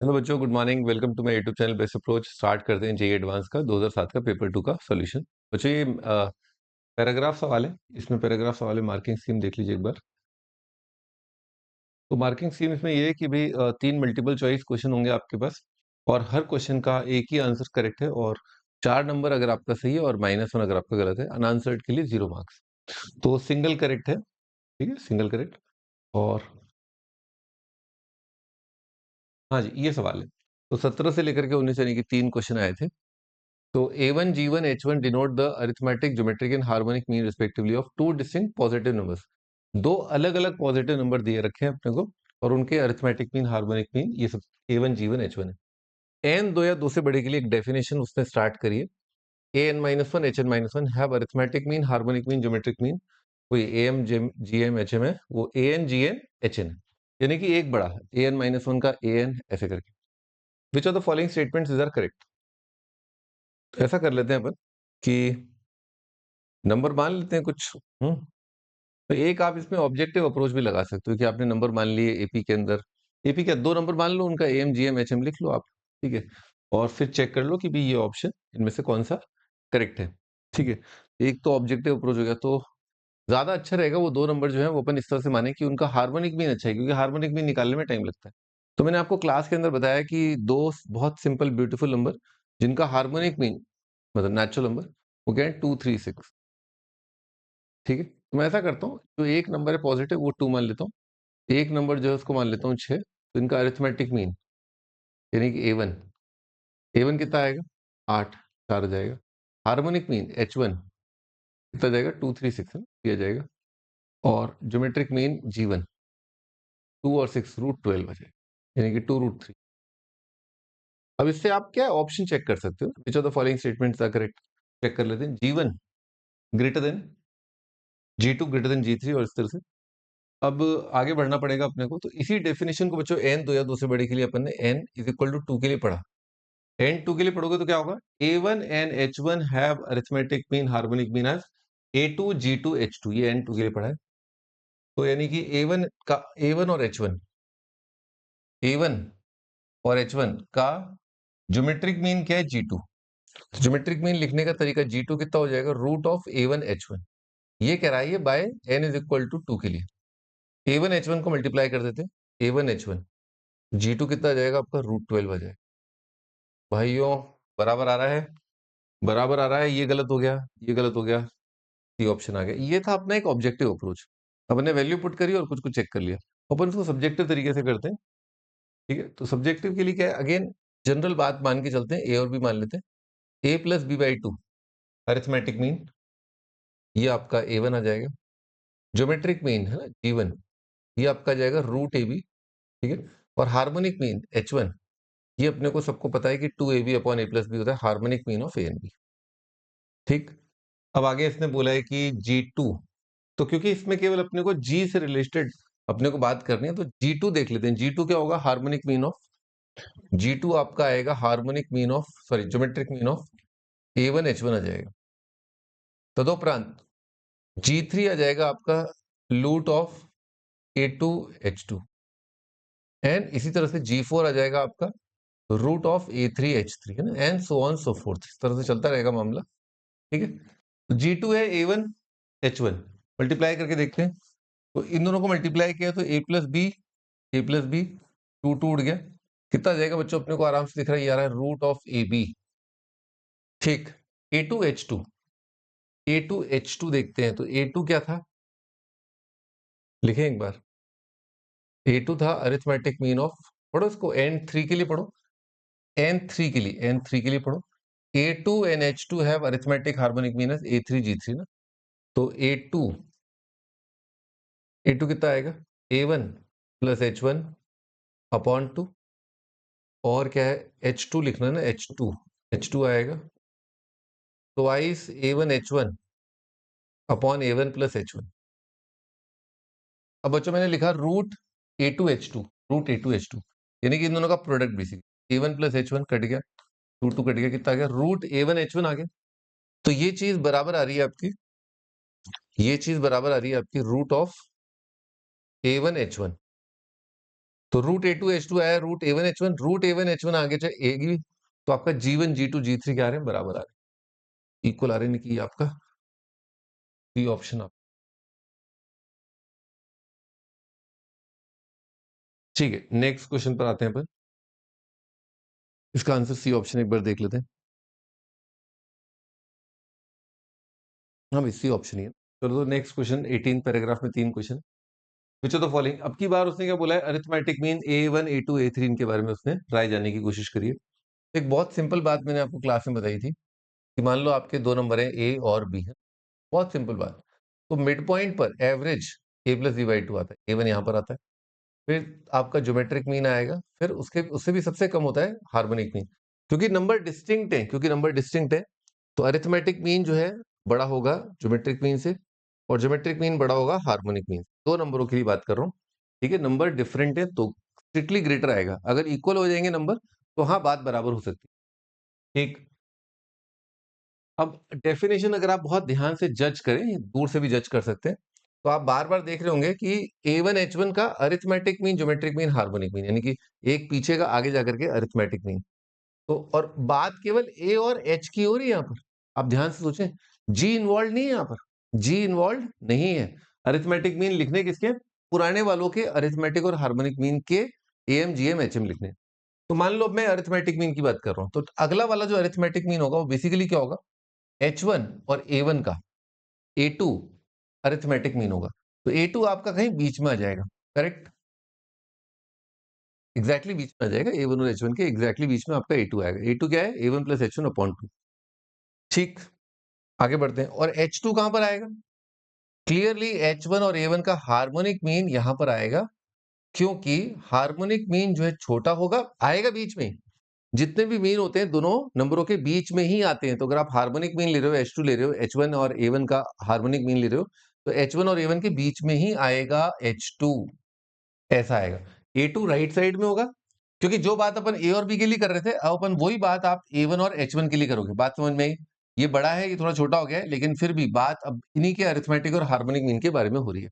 Hello बच्चों, good morning. Welcome to my YouTube channel best approach. Start करते हैं JEE advance का 2007 का पेपर 2 का सॉल्यूशन। बच्चों ये पैराग्राफ सवाल है। इसमें पैराग्राफ सवाल है, मार्किंग स्कीम देख लीजिए एक बार। तो मार्किंग स्कीम इसमें ये है कि भाई 3 मल्टीपल चॉइस क्वेश्चन होंगे आपके पास और हर क्वेश्चन का एक ही आंसर करेक्ट है और 4 नंबर अगर आपका सही है और -1 अगर आपका गलत है। अनआंसर्ड के लिए 0 मार्क्स। तो सिंगल करेक्ट है, ठीक है, सिंगल करेक्ट। और हाँ जी, ये सवाल है। तो 17 से लेकर के 19 यानी कि 3 क्वेश्चन आए थे। तो A1, G1, H1 denote the arithmetic, geometric and harmonic mean respectively of two distinct positive numbers। दो अलग अलग पॉजिटिव नंबर दिए रखे हैं अपने को और उनके अरिथमेटिक मीन, हार्मोनिक मीन, ये सब A1, G1, H1 है। एन दो या दो से बड़े के लिए एक डेफिनेशन उसने स्टार्ट करी है। an-1 hn-1 have arithmetic mean, harmonic mean, geometric mean. कोई am gm hm है, वो an gn hn है, यानी कि एक बड़ा an-1 का an ऐसे करके। Which of the following statements is are correct. तो ऐसा कर लेते हैं अपन कि नंबर मान लेते हैं कुछ। तो एक आप इसमें ऑब्जेक्टिव अप्रोच भी लगा सकते हो कि आपने नंबर मान लिए एपी के अंदर। एपी क्या, 2 नंबर मान लो, उनका एम जीएम एचएम लिख लो आप, ठीक है। और फिर चेक कर लो कि भी ये ऑप्शन इनमें से कौन सा करेक्ट है, ठीक है। एक तो ऑब्जेक्टिव अप्रोच हो गया। तो ज्यादा अच्छा रहेगा वो 2 नंबर जो है वो अपन इस तरह से माने कि उनका हार्मोनिक मीन अच्छा है, क्योंकि हार्मोनिक मीन निकालने में टाइम लगता है। तो मैंने आपको क्लास के अंदर बताया कि दो बहुत सिंपल ब्यूटीफुल नंबर जिनका हार्मोनिक मीन मतलब नेचुरल नंबर वो क्या है, 236, ठीक है। तो मैं ऐसा करता हूँ, जो एक नंबर है पॉजिटिव वो 2 मान लेता हूँ, एक नंबर जो है उसको मान लेता हूँ 6। तो इनका अरिथमेटिक मीन यानी कि A1, A1 कितना आएगा, 8, 4 आ जाएगा। हार्मोनिक मीन H1 कितना जाएगा, 236 है, दिया जाएगा। और ज्योमेट्रिक मीन G1 2 और 6 √12 आ जाएगा, यानी कि 2√3। अब इससे आप क्या ऑप्शन चेक कर सकते हो, which of the following statements are correct. Check कर लेते हैं। G1 greater than G2 greater than G3 और इस तरह से। अब आगे बढ़ना पड़ेगा अपने को। तो इसी डेफिनेशन को बच्चों n दो या दो से बड़े के लिए अपन ने n इज इक्वल टू 2 के लिए पढ़ा। n 2 के लिए पढ़ोगे तो क्या होगा, A1 and H1 have arithmetic mean, harmonic mean as A2 G2 H2। ये n 2 के लिए पढ़ा है। तो यानी कि A1 का A1 और H1, A1 और H1 का ज्योमेट्रिक मीन क्या है, G2। तो ज्योमेट्रिक मीन लिखने का तरीका G2 कितना हो जाएगा, √A1 H1। ये कह रहा है ये by n is equal to 2 के लिए। A1 H1 को मल्टीप्लाई कर देते हैं, A1 H1 G2 कितना आ जाएगा आपका, √12 आ जाएगा। भाइयों बराबर आ रहा है, बराबर आ रहा है। ये गलत हो गया, ये गलत हो गया, ये ऑप्शन आ गया। ये था अपना एक ऑब्जेक्टिव अप्रोच। अपन ने वैल्यू पुट करी और कुछ कुछ चेक कर लिया। अपन इसको सब्जेक्टिव तरीके से करते हैं, ठीक है। तो सब्जेक्टिव के लिए क्या है, अगेन जनरल बात मान के चलते हैं, ए और बी मान लेते हैं। A+B/2 अरिथमेटिक मीन, ये आपका A1 आ जाएगा। ज्योमेट्रिक मीन है ना G1, ये आपका जाएगा √AB, ठीक है। और हार्मोनिक मीन H1, ये अपने को सबको पता है कि 2AB/A+B होता है harmonic mean of A and B, ठीक। अब आगे इसने बोला है कि G2, तो क्योंकि इसमें केवल अपने को G से रिलेटेड अपने को बात करनी है, तो G2 देख लेते हैं। G2 क्या होगा, हार्मोनिक मीन ऑफ G2 आपका आएगा harmonic mean of, sorry, geometric mean of A1 H1 आ जाएगा। तदोपरांत G3 आ जाएगा आपका लूट ऑफ A2 H2। एंड इसी तरह से G4 आ जाएगा आपका रूट ऑफ A3 H3, है ना, and so on so fourth. इस तरह से चलता रहेगा मामला, ठीक है। तो G2 है A1 H1, मल्टीप्लाई करके देखते हैं। तो इन दोनों को मल्टीप्लाई किया तो A+B 2 उड़ गया, कितना आ जाएगा बच्चों, अपने को आराम से दिख रहा है, ये आ रहा है √AB, ठीक। A2 H2 देखते हैं। तो A2 क्या था, लिखें एक बार। A2 था अरिथमेटिक मीन ऑफ, पढ़ो इसको N3 के लिए पढ़ो, N3 के लिए, N3 के लिए पढ़ो। A2 and H2 have arithmetic harmonic mean as A3 G3 ना। तो A2 कितना आएगा, A1 प्लस H1 अपॉन 2, और क्या है H2 लिखना है ना, H2 आएगा twice A1 H1 upon A1 plus H1। अब बच्चों मैंने लिखा √A2 H2, यानी कि इन दोनों का product basic A1 plus H1 cut गया, 2 कट गया, कितना आ गया, √A1 H1 आ गया। तो ये चीज बराबर आ रही है आपकी, ये चीज बराबर आ रही है आपकी रूट ऑफ A1 H1। तो रूट A2H2 आया, रूट A1H1, रूट A1H1 आगे चाहे A तो आपका G1 G2 G3 क्या आ रहे हैं, बराबर आ रहे हैं, इक्वल आ रहे हैं, कि आपका बी ऑप्शन आप। ठीक है, नेक्स्ट क्वेश्चन पर आते हैं अपन। इसका आंसर सी ऑप्शन एक बार देख लेते हैं। हाँ भाई, सी ऑप्शन ही है। चलो तो नेक्स्ट क्वेश्चन, 18 पैराग्राफ में 3 question. Which of the following, अब की बार उसने क्या बोला है, arithmetic mean A1 A2 A3 इनके बारे में उसने राय जानने की कोशिश करी है। एक बहुत सिंपल बात मैंने आपको क्लास में बताई थी कि मान लो आपके दो नंबर है ए और बी है, बहुत सिंपल बात। तो मिड पॉइंट पर average A plus B by two आता है, A1 यहाँ पर आता है, फिर आपका ज्योमेट्रिक मीन आएगा, फिर उसके उससे भी सबसे कम होता है हार्मोनिक मीन। क्योंकि नंबर डिस्टिंक्ट है, तो अरिथमेटिक मीन जो है बड़ा होगा ज्योमेट्रिक मीन से, और ज्योमेट्रिक मीन बड़ा होगा हार्मोनिक मीन। दो नंबरों की बात कर रहा हूँ, ठीक है। नंबर डिफरेंट है तो स्ट्रिक्टली ग्रेटर आएगा, अगर इक्वल हो जाएंगे नंबर तो हाँ बात बराबर हो सकती है, ठीक। अब डेफिनेशन अगर आप बहुत ध्यान से जज करें, दूर से भी जज कर सकते हैं, तो आप बार बार देख रहे होंगे कि A1H1 का arithmetic mean geometric mean harmonic mean, यानी कि एक पीछे का आगे जाकर के अरिथमेटिक मीन। तो और बात केवल ए और एच की हो रही है यहाँ पर, आप ध्यान से सोचें, जी इन्वॉल्व नहीं है यहाँ पर, जी इन्वॉल्व नहीं है। अरिथमेटिक मीन लिखने किसके, पुराने वालों के अरिथमेटिक और हार्मोनिक मीन के M G M H M लिखने। तो मान लो मैं अरिथमेटिक मीन की बात कर रहा हूं, तो अगला वाला जो अरिथमेटिक मीन होगा वो बेसिकली क्या होगा, H1 और A1 का A2 अरिथमेटिक मीन होगा। तो A2 आपका कहीं बीच में आ जाएगा, करेक्ट, एग्जैक्टली बीच में आ जाएगा, A1 और H1 के एग्जैक्टली बीच में आपका A2 आएगा। A2 क्या है, A1 प्लस H1 अपॉन 2, ठीक। आगे बढ़ते हैं, और H2 कहां पर आएगा, क्लियरली H1 और A1 का हार्मोनिक मीन यहां पर आएगा, क्योंकि हार्मोनिक मीन जो है छोटा होगा, आएगा बीच में। जितने भी मीन होते हैं दोनों नंबरों के बीच में ही आते हैं, तो अगर आप हार्मोनिक मीन ले रहे हो, H2 ले रहे हो, H1 और A1 का हार्मोनिक मीन ले रहे हो, तो H1 और A1 के बीच में ही आएगा H2, ऐसा आएगा। A2 राइट साइड में होगा, क्योंकि जो बात अपन A और B के लिए कर रहे थे, अब अपन वही बात आप A1 और H1 के लिए करोगे। बात समझ में आई? ये बड़ा है, ये थोड़ा छोटा हो गया है, लेकिन फिर भी बात अब इन्हीं के अरिथमेटिक और हार्मोनिक मीन के बारे में हो रही है।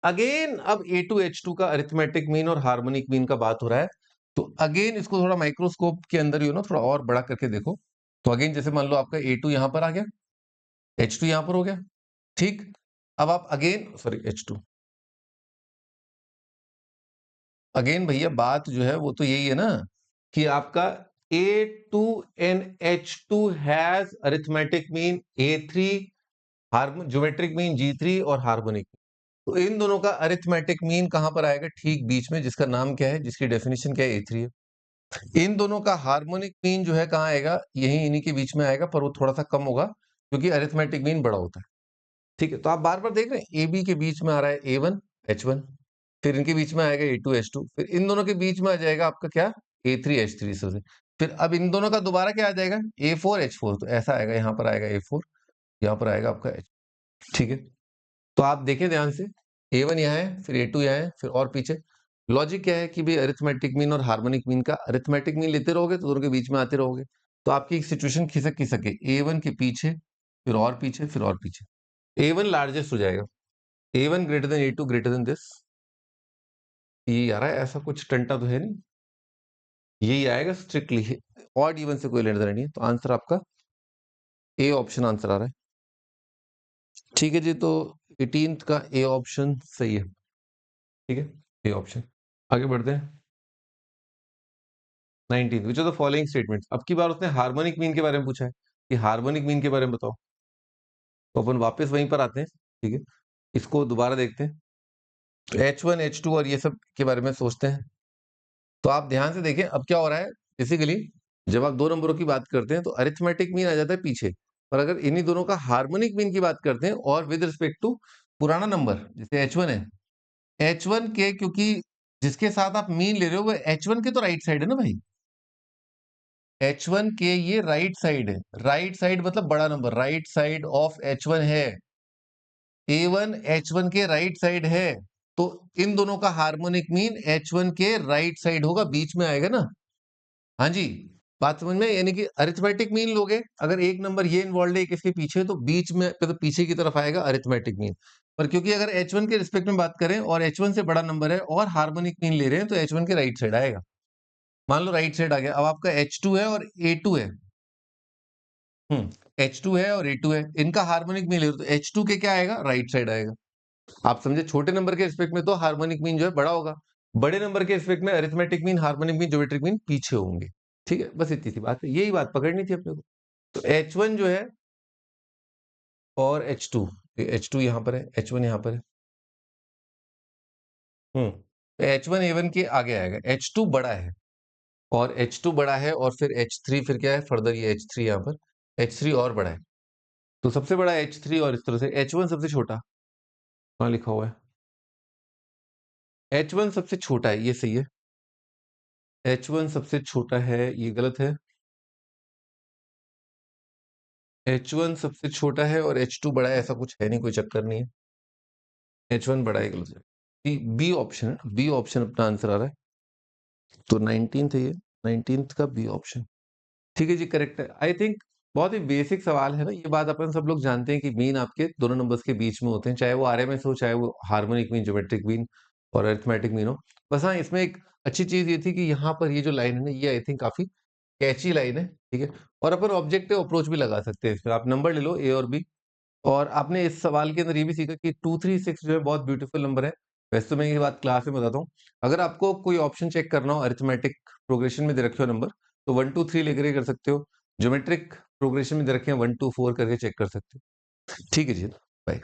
अगेन अब A2 H2 का अरिथमेटिक मीन और हार्मोनिक मीन का बात हो रहा है, तो अगेन इसको थोड़ा माइक्रोस्कोप के अंदर ही हो ना, थोड़ा और बड़ा करके देखो। तो अगेन जैसे मान लो आपका A2 यहां पर आ गया, H2 यहां पर हो गया, ठीक। अब आप अगेन सॉरी H2, अगेन भैया बात जो है वो तो यही है ना, कि आपका A2 and H2 has arithmetic mean A3, geometric mean G3 और हार्मोनिक। तो इन दोनों का अरिथमेटिक मीन कहां पर आएगा, ठीक बीच में, जिसका नाम क्या है, जिसकी डेफिनेशन क्या है, A3 है। इन दोनों का हार्मोनिक मीन जो है कहां आएगा, यही इन्हीं के बीच में आएगा, पर वो थोड़ा सा कम होगा क्योंकि अरिथमेटिक मीन बड़ा होता है, ठीक है। तो आप बार बार देख रहे हैं AB के बीच में आ रहा है A1 H1, फिर इनके बीच में आएगा A2 H2, फिर इन दोनों के बीच में आ जाएगा आपका क्या, A3 H3 से। फिर अब इन दोनों का दोबारा क्या आ जाएगा, A4 H4, तो ऐसा आएगा, यहाँ पर आएगा A4, यहाँ पर आएगा आपका H, ठीक है। तो आप देखें ध्यान से, A1 यहाँ है, फिर A2 यहाँ है, फिर और पीछे। लॉजिक क्या है कि भाई अरिथमेटिक मीन और हार्मोनिक मीन का अरिथमेटिक मीन लेते रहोगे तो दोनों के बीच में आते रहोगे, तो आपकी एक सिचुएशन खिसक खिसके A1 के पीछे, फिर और पीछे, फिर और पीछे, A1 लार्जेस्ट हो जाएगा, A1 greater than A2 greater than this, ये आ रहा है, ऐसा कुछ टंटा तो है नहीं, यही आएगा स्ट्रिक्टली, ऑड इवन से कोई लेना देना नहीं है। तो आंसर आपका ए ऑप्शन आंसर आ रहा है, ठीक है जी। तो 18th का ए ऑप्शन सही है, ठीक है, ए ऑप्शन। आगे बढ़ते हैं 19, विच ऑफ द फॉलोइंग स्टेटमेंट्स, अब की बार उसने हार्मोनिक मीन के बारे में पूछा है कि हार्मोनिक मीन के बारे में बताओ, तो अपन वापस वहीं पर आते हैं, ठीक है, इसको दोबारा देखते हैं, तो H1 H2 और ये सब के बारे में सोचते हैं। तो आप ध्यान से देखें अब क्या हो रहा है, बेसिकली जब आप दो नंबरों की बात करते हैं तो अरिथमेटिक मीन आ जाता है पीछे, पर अगर इन्हीं दोनों का हार्मोनिक मीन की बात करते हैं और विद रिस्पेक्ट टू पुराना नंबर जैसे H1 है, H1 के, क्योंकि जिसके साथ आप मीन ले रहे हो वो H1 के तो राइट साइड है ना भाई, H1 के ये राइट साइड है, राइट साइड मतलब बड़ा number, right side of H1 है, A1 H1 के राइट साइड है, तो इन दोनों का हार्मोनिक मीन H1 के राइट साइड होगा, बीच में आएगा ना। हाँ जी, बात समझ में, यानी कि अरिथमेटिक मीन लोगे, अगर एक नंबर ये इन्वॉल्व है एक इसके पीछे, तो बीच में तो पीछे की तरफ आएगा अरिथमेटिक मीन। पर क्योंकि अगर H1 के रिस्पेक्ट में बात करें और H1 से बड़ा नंबर है और हार्मोनिक मीन ले रहे हैं तो H1 के राइट साइड आएगा। मान लो राइट साइड आ गया। अब आपका H2 है और A2 है। H2 है और A2 है, इनका हार्मोनिक मीन ले रहे हो तो H2 के क्या आएगा, राइट साइड आएगा। आप समझे, छोटे नंबर के रिस्पेक्ट में तो हार्मोनिक मीन जो है बड़ा होगा, बड़े नंबर के रिस्पेक्ट में arithmetic mean, harmonic mean, geometric mean पीछे होंगे। ठीक है, बस इतनी सी बात है, यही बात पकड़नी थी अपने को। तो H1 जो है और H2, H2 यहाँ पर है, H1 यहाँ पर है। H1 A1 के आगे आएगा, H2 बड़ा है और H2 बड़ा है और फिर H3, फिर क्या है फर्दर, ये H3 यहाँ पर, H3 और बड़ा है, तो सबसे बड़ा H3 और इस तरह से H1 सबसे छोटा, कहाँ लिखा हुआ है, H1 सबसे छोटा है, ये सही है। H1 सबसे छोटा है, ये गलत है। H1 सबसे छोटा है और H2 बड़ा है, ऐसा कुछ है नहीं, कोई चक्कर नहीं है। H1 बड़ा है, गलत है। बी ऑप्शन है, बी ऑप्शन अपना आंसर आ रहा है। तो 19th है ये, 19th का बी ऑप्शन। ठीक है जी, करेक्ट है। आई थिंक बहुत ही बेसिक सवाल है ना, ये बात अपन सब लोग जानते हैं कि मीन आपके दोनों नंबर्स के बीच में होते हैं, चाहे वो आरएमएस हो, चाहे वो हार्मोनिक मीन, ज्योमेट्रिक मीन और अरिथमेटिक मीन हो। बस हाँ, इसमें एक अच्छी चीज ये थी कि यहाँ पर ये जो लाइन है ना, ये आई थिंक काफी कैची लाइन है। ठीक है, और अपन ऑब्जेक्टिव अप्रोच भी लगा सकते हैं इसमें, आप नंबर ले लो ए और बी। और आपने इस सवाल के अंदर ये भी सीखा कि 236 जो है बहुत ब्यूटीफुल नंबर है। वैसे तो मैं ये बात क्लास में बताता हूँ, अगर आपको कोई ऑप्शन चेक करना हो, अरिथमेटिक प्रोग्रेशन में दे रखे हो नंबर, तो 1 2 3 लेकर के कर सकते हो। ज्योमेट्रिक प्रोग्रेशन में दे रखे हैं 1 2 4 करके चेक कर सकते हो। ठीक है जी, बाय।